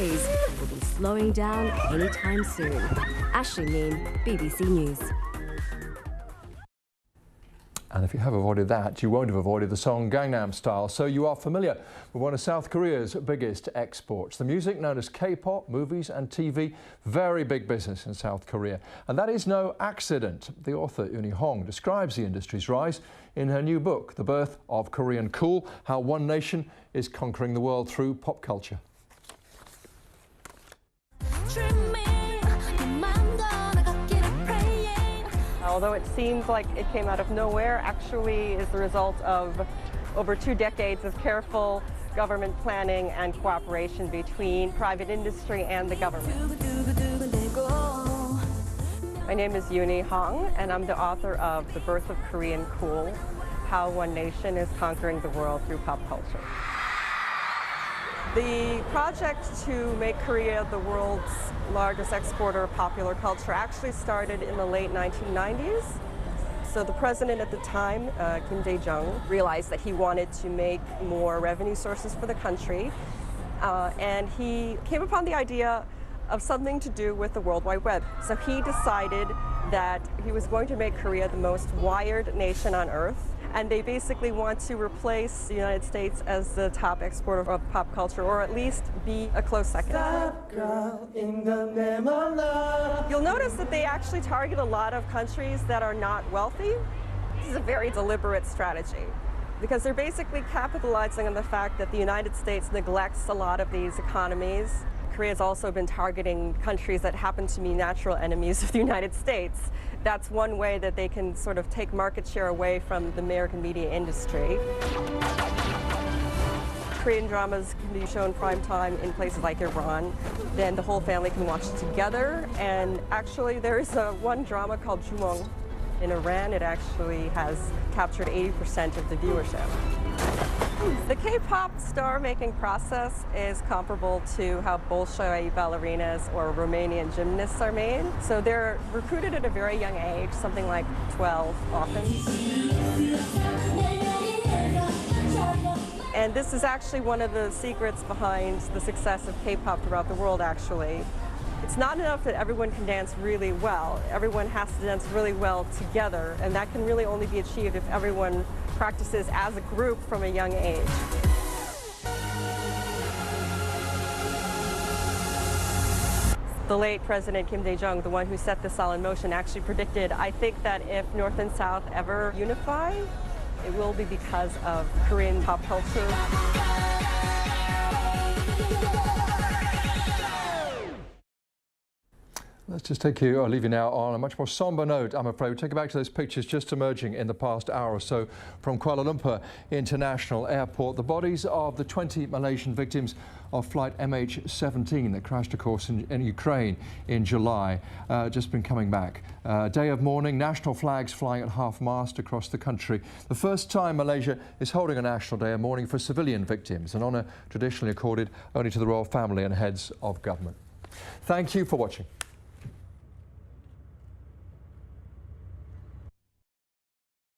days will be slowing down anytime soon. Ashley Neame, BBC News. And if you have avoided that, you won't have avoided the song Gangnam Style, so you are familiar with one of South Korea's biggest exports. The music known as K-pop, movies and TV, very big business in South Korea. And that is no accident. The author Uni Hong describes the industry's rise in her new book, The Birth of Korean Cool, How One Nation is Conquering the World Through Pop Culture. Although it seems like it came out of nowhere, actually is the result of over 2 decades of careful government planning and cooperation between private industry and the government. My name is Uni Hong, and I'm the author of The Birth of Korean Cool, How One Nation is Conquering the World Through Pop Culture. The project to make Korea the world's largest exporter of popular culture actually started in the late 1990s. So the president at the time, Kim Dae-jung, realized that he wanted to make more revenue sources for the country, and he came upon the idea of something to do with the World Wide Web. So he decided that he was going to make Korea the most wired nation on earth, and they basically want to replace the United States as the top exporter of pop culture, or at least be a close second. You'll notice that they actually target a lot of countries that are not wealthy. This is a very deliberate strategy, because they're basically capitalizing on the fact that the United States neglects a lot of these economies. Korea's also been targeting countries that happen to be natural enemies of the United States. That's one way that they can sort of take market share away from the American media industry. Korean dramas can be shown prime time in places like Iran. Then the whole family can watch it together. And actually there is one drama called Jumong in Iran. It actually has captured 80% of the viewership. The K-pop star-making process is comparable to how Bolshoi ballerinas or Romanian gymnasts are made. So they're recruited at a very young age, something like 12 often. And this is actually one of the secrets behind the success of K-pop throughout the world, actually. It's not enough that everyone can dance really well. Everyone has to dance really well together, and that can really only be achieved if everyone practices as a group from a young age. The late President Kim Dae-jung, the one who set this all in motion, actually predicted, I think, that if North and South ever unify, it will be because of Korean pop culture. Let's just leave you now on a much more somber note, I'm afraid. We'll take you back to those pictures just emerging in the past hour or so from Kuala Lumpur International Airport. The bodies of the 20 Malaysian victims of flight MH17 that crashed, of course, in Ukraine in July, just been coming back. Day of mourning, national flags flying at half-mast across the country. The first time Malaysia is holding a national day of mourning for civilian victims, an honour traditionally accorded only to the royal family and heads of government. Thank you for watching.